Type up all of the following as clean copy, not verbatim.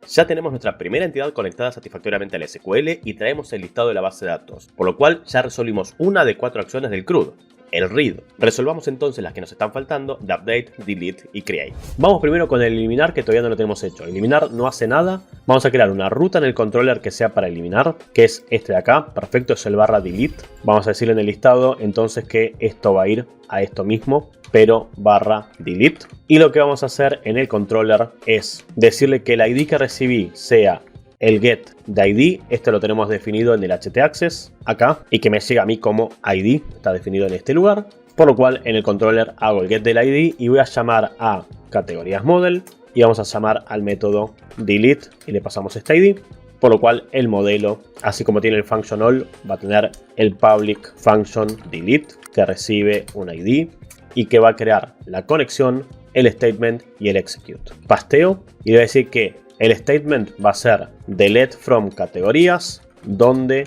Ya tenemos nuestra primera entidad conectada satisfactoriamente al SQL y traemos el listado de la base de datos, por lo cual ya resolvimos una de 4 acciones del CRUD, el read. Resolvamos entonces las que nos están faltando de update, delete y create. Vamos primero con el eliminar, que todavía no lo tenemos hecho. Eliminar no hace nada. Vamos a crear una ruta en el controller que sea para eliminar, que es este de acá. Perfecto, es el barra delete. Vamos a decirle en el listado entonces que esto va a ir a esto mismo, pero barra delete. Y lo que vamos a hacer en el controller es decirle que el ID que recibí sea el get de ID, esto lo tenemos definido en el htaccess acá, y que me llega a mí como ID, está definido en este lugar, por lo cual en el controller hago el get del ID y voy a llamar a categorías model y vamos a llamar al método delete y le pasamos este ID, por lo cual el modelo, así como tiene el function all, va a tener el public function delete que recibe un ID y que va a crear la conexión, el statement y el execute. Pasteo y le voy a decir que el statement va a ser delete from categorías, donde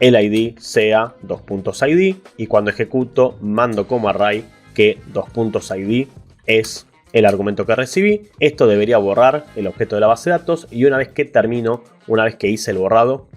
el ID sea $id y cuando ejecuto mando como array que $id es el argumento que recibí. Esto debería borrar el objeto de la base de datos y una vez que termino, una vez que hice el borrado,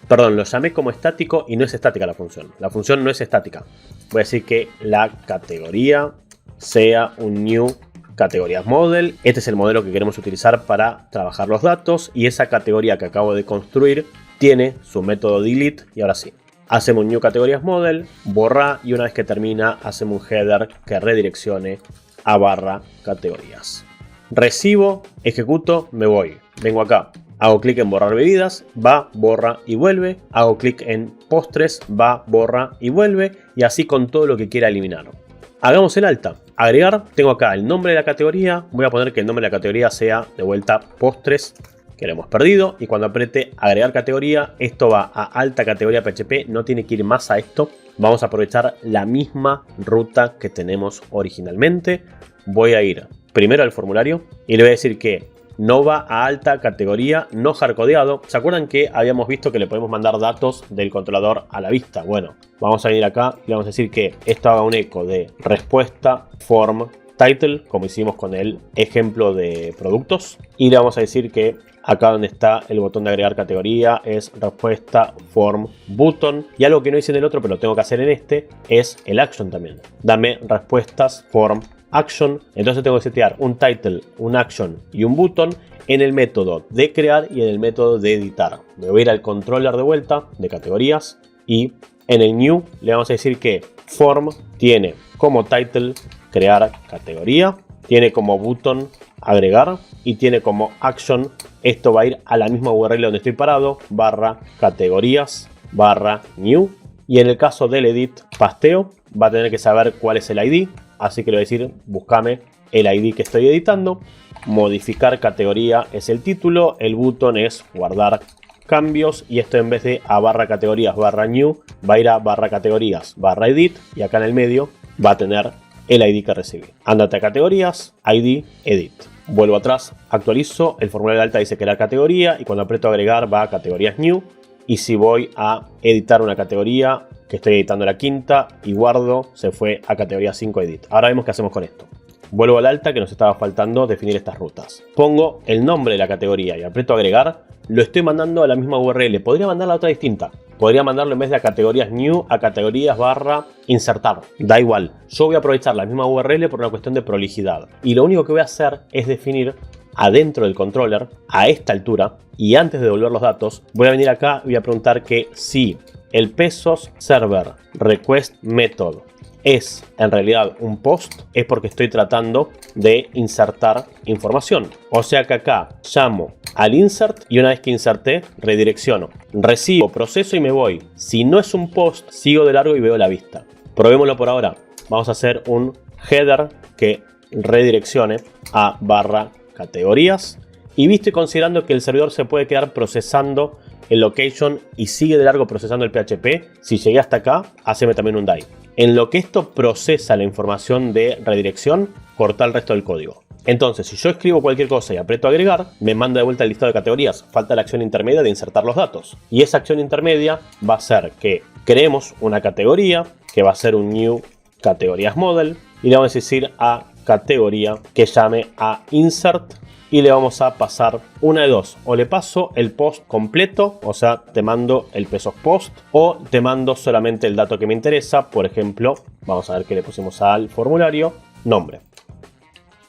perdón, lo llamé como estático y no es estática la función. La función no es estática. Voy a decir que la categoría sea un new categorías model. Este es el modelo que queremos utilizar para trabajar los datos y esa categoría que acabo de construir tiene su método delete y ahora sí. Hacemos un new categorías model, borra y una vez que termina hacemos un header que redireccione a barra categorías. Recibo, ejecuto, me voy. Vengo acá. Hago clic en borrar bebidas, va, borra y vuelve. Hago clic en postres, va, borra y vuelve. Y así con todo lo que quiera eliminar. Hagamos el alta. Agregar, tengo acá el nombre de la categoría. Voy a poner que el nombre de la categoría sea de vuelta postres, que lo hemos perdido. Y cuando apriete agregar categoría, esto va a alta categoría PHP. No tiene que ir más a esto. Vamos a aprovechar la misma ruta que tenemos originalmente. Voy a ir primero al formulario y le voy a decir que no va a alta categoría, no hardcodeado. ¿Se acuerdan que habíamos visto que le podemos mandar datos del controlador a la vista? Bueno, vamos a ir acá y vamos a decir que esto haga un eco de respuesta form title, como hicimos con el ejemplo de productos. Y le vamos a decir que acá donde está el botón de agregar categoría es respuesta form button. Y algo que no hice en el otro, pero lo tengo que hacer en este, es el action también. Dame respuestas form action. Entonces tengo que setear un title, un action y un button en el método de crear y en el método de editar. Me voy a ir al controller de vuelta de categorías y en el new le vamos a decir que form tiene como title crear categoría, tiene como button agregar y tiene como action, esto va a ir a la misma URL donde estoy parado, barra categorías, barra new. Y en el caso del edit pasteo va a tener que saber cuál es el ID. Así que le voy a decir, búscame el ID que estoy editando. Modificar categoría es el título. El botón es guardar cambios. Y esto en vez de a barra categorías barra new, va a ir a barra categorías barra edit. Y acá en el medio va a tener el ID que recibí. Ándate a categorías, ID, edit. Vuelvo atrás, actualizo. El formulario de alta dice crear categoría. Y cuando aprieto agregar va a categorías new. Y si voy a editar una categoría que estoy editando la quinta y guardo, se fue a categoría 5 edit. Ahora vemos qué hacemos con esto. Vuelvo al alta que nos estaba faltando definir estas rutas. Pongo el nombre de la categoría y aprieto agregar. Lo estoy mandando a la misma URL. Podría mandarla a otra distinta. Podría mandarlo en vez de a categorías new a categorías barra insertar. Da igual. Yo voy a aprovechar la misma URL por una cuestión de prolijidad. Y lo único que voy a hacer es definir adentro del controller a esta altura y antes de devolver los datos voy a venir acá y voy a preguntar que si el pesos server request method es en realidad un post, es porque estoy tratando de insertar información. O sea que acá llamo al insert y una vez que inserté redirecciono, recibo, proceso y me voy. Si no es un post, sigo de largo y veo la vista. Probémoslo por ahora. Vamos a hacer un header que redireccione a barra categorías y visto y considerando que el servidor se puede quedar procesando el location y sigue de largo procesando el PHP, si llegué hasta acá, haceme también un die. En lo que esto procesa la información de redirección, corta el resto del código. Entonces, si yo escribo cualquier cosa y aprieto agregar, me manda de vuelta el listado de categorías. Falta la acción intermedia de insertar los datos. Y esa acción intermedia va a ser que creemos una categoría, que va a ser un new categorías model, y le vamos a decir a categoría que llame a insert y le vamos a pasar una de dos. O le paso el post completo, o sea, te mando el pesos post, o te mando solamente el dato que me interesa. Por ejemplo, vamos a ver qué le pusimos al formulario, nombre.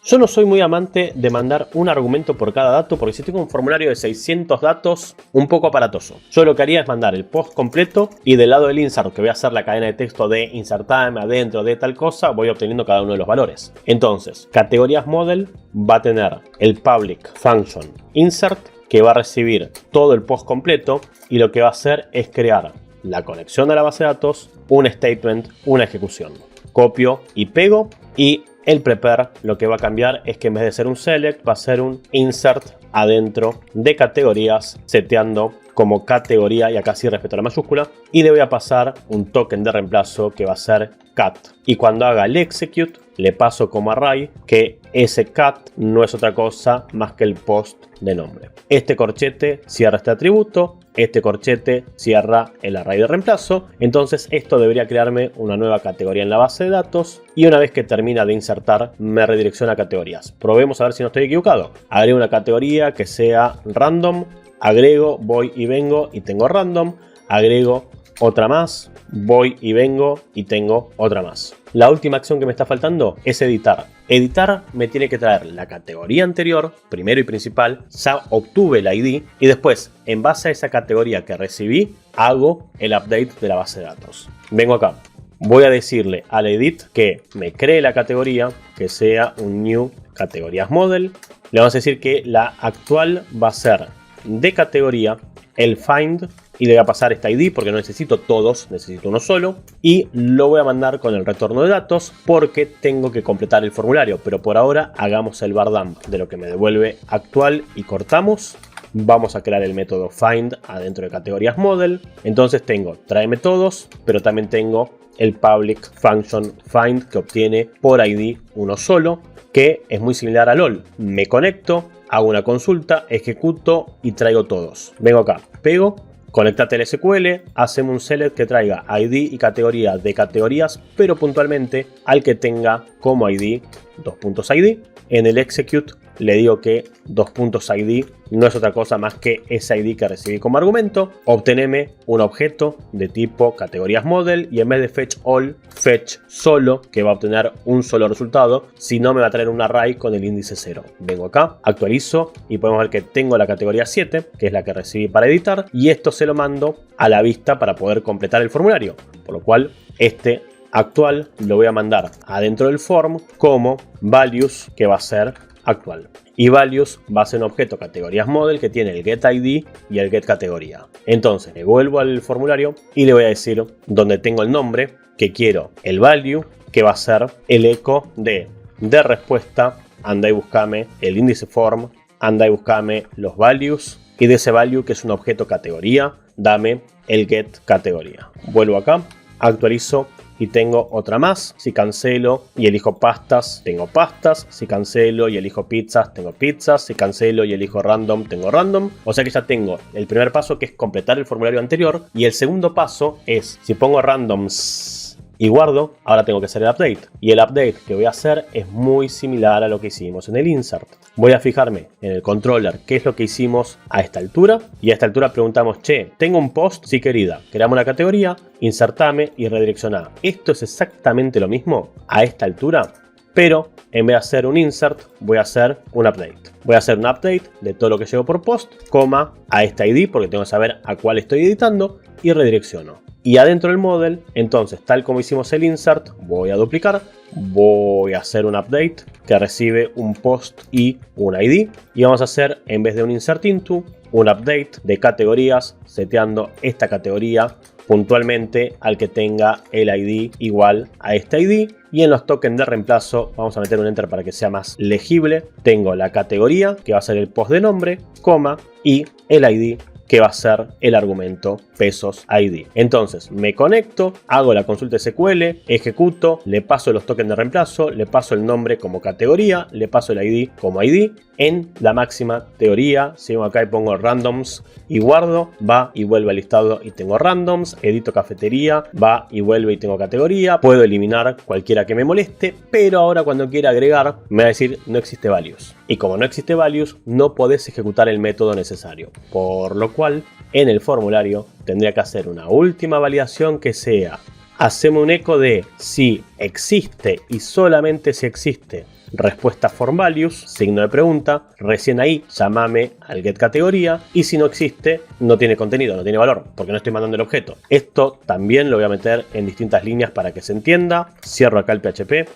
Yo no soy muy amante de mandar un argumento por cada dato, porque si tengo un formulario de 600 datos, un poco aparatoso. Yo lo que haría es mandar el post completo y del lado del insert, que voy a hacer la cadena de texto de insertarme adentro de tal cosa, voy obteniendo cada uno de los valores. Entonces, categorías model va a tener el public function insert, que va a recibir todo el post completo y lo que va a hacer es crear la conexión a la base de datos, un statement, una ejecución. Copio y pego, y el prepare lo que va a cambiar es que en vez de ser un select va a ser un insert adentro de categorías, seteando como categoría, y acá sí respeto la mayúscula, y le voy a pasar un token de reemplazo que va a ser cat. Y cuando haga el execute le paso como array que ese cat no es otra cosa más que el post de nombre. Este corchete cierra este atributo, este corchete cierra el array de reemplazo. Entonces esto debería crearme una nueva categoría en la base de datos, y una vez que termina de insertar me redirecciona a categorías. Probemos a ver si no estoy equivocado. Agrego una categoría que sea random, agrego, voy y vengo y tengo random, agrego otra más, voy y vengo y tengo otra más. La última acción que me está faltando es editar. Editar me tiene que traer la categoría anterior, primero y principal, ya obtuve el ID, y después, en base a esa categoría que recibí, hago el update de la base de datos. Vengo acá, voy a decirle al edit que me cree la categoría, que sea un new categorías model. Le vamos a decir que la actual va a ser de categoría, el find, y le voy a pasar esta ID porque no necesito todos, necesito uno solo, y lo voy a mandar con el retorno de datos porque tengo que completar el formulario. Pero por ahora hagamos el bar dump de lo que me devuelve actual y cortamos. Vamos a crear el método find adentro de categorías model. Entonces tengo tráeme todos, pero también tengo el public function find que obtiene por ID uno solo, que es muy similar a LOL. Me conecto, hago una consulta, ejecuto y traigo todos. Vengo acá, pego, conéctate al SQL, hacemos un select que traiga ID y categoría de categorías, pero puntualmente al que tenga como ID .id. En el execute le digo que .id no es otra cosa más que ese ID que recibí como argumento. Obteneme un objeto de tipo categorías model, y en vez de fetch all, fetch solo, que va a obtener un solo resultado, si no me va a traer un array con el índice 0. Vengo acá, actualizo y podemos ver que tengo la categoría 7, que es la que recibí para editar, y esto se lo mando a la vista para poder completar el formulario, por lo cual este actual lo voy a mandar adentro del form como values, que va a ser actual. Y values va a ser un objeto categorías model que tiene el get ID y el get categoría. Entonces le vuelvo al formulario y le voy a decir donde tengo el nombre que quiero el value, que va a ser el eco de respuesta, anda y buscame el índice form, anda y buscame los values, y de ese value, que es un objeto categoría, dame el get categoría. Vuelvo acá, actualizo y tengo otra más. Si cancelo y elijo pastas, tengo pastas. Si cancelo y elijo pizzas, tengo pizzas. Si cancelo y elijo random, tengo random. O sea que ya tengo el primer paso, que es completar el formulario anterior, y el segundo paso es, si pongo randoms y guardo, ahora tengo que hacer el update. Y el update que voy a hacer es muy similar a lo que hicimos en el insert. Voy a fijarme en el controller qué es lo que hicimos a esta altura. Y a esta altura preguntamos, che, ¿tengo un post? Sí, querida. Creamos una categoría, insertame y redirecciona. Esto es exactamente lo mismo a esta altura, pero en vez de hacer un insert, voy a hacer un update. Voy a hacer un update de todo lo que llevo por post, coma, a esta ID, porque tengo que saber a cuál estoy editando, y redirecciono. Y adentro del model, entonces, tal como hicimos el insert, voy a duplicar, voy a hacer un update que recibe un post y un ID. Y vamos a hacer, en vez de un insert into, un update de categorías, seteando esta categoría puntualmente al que tenga el ID igual a este ID. Y en los tokens de reemplazo vamos a meter un enter para que sea más legible. Tengo la categoría, que va a ser el post de nombre, coma, y el ID, que va a ser el argumento pesos ID. Entonces me conecto, hago la consulta SQL, ejecuto, le paso los tokens de reemplazo, le paso el nombre como categoría, le paso el ID como ID. En la máxima teoría, si vengo acá y pongo randoms y guardo, va y vuelve al listado y tengo randoms, edito cafetería, va y vuelve y tengo categoría, puedo eliminar cualquiera que me moleste, pero ahora cuando quiera agregar me va a decir no existe values. Y como no existe values, no podés ejecutar el método necesario, por lo cual en el formulario tendría que hacer una última validación que sea: haceme un eco de si existe y solamente si existe respuesta form values, signo de pregunta, recién ahí llámame al get categoría, y si no existe, no tiene contenido, no tiene valor, porque no estoy mandando el objeto. Esto también lo voy a meter en distintas líneas para que se entienda. Cierro acá el PHP,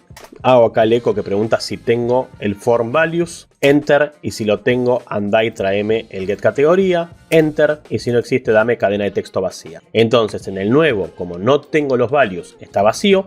hago acá el eco que pregunta si tengo el form values, enter, y si lo tengo, andá y tráeme el get categoría, enter, y si no existe, dame cadena de texto vacía. Entonces en el nuevo, como no tengo los values, está vacío,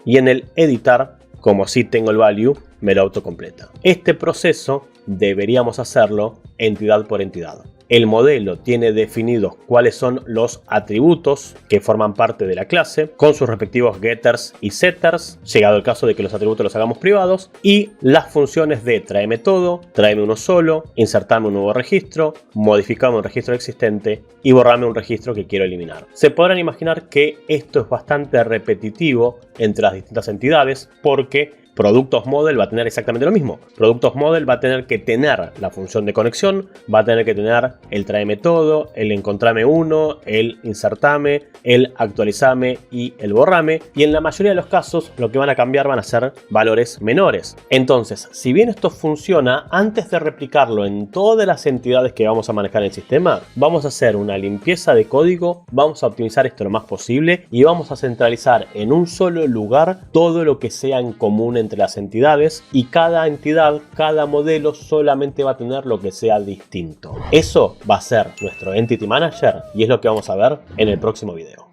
y en el editar, como sí tengo el value, me lo autocompleta. Este proceso deberíamos hacerlo entidad por entidad. El modelo tiene definidos cuáles son los atributos que forman parte de la clase, con sus respectivos getters y setters, llegado el caso de que los atributos los hagamos privados, y las funciones de tráeme todo, tráeme uno solo, insertarme un nuevo registro, modificarme un registro existente y borrarme un registro que quiero eliminar. Se podrán imaginar que esto es bastante repetitivo entre las distintas entidades, porque Productos Model va a tener exactamente lo mismo. Productos Model va a tener que tener la función de conexión, va a tener que tener el tráeme todo, el encontrame uno, el insertame, el actualizame y el borrame. Y en la mayoría de los casos lo que van a cambiar van a ser valores menores. Entonces, si bien esto funciona, antes de replicarlo en todas las entidades que vamos a manejar en el sistema, vamos a hacer una limpieza de código, vamos a optimizar esto lo más posible y vamos a centralizar en un solo lugar todo lo que sea en común entre las entidades, y cada entidad, cada modelo solamente va a tener lo que sea distinto. Eso va a ser nuestro Entity Manager y es lo que vamos a ver en el próximo video.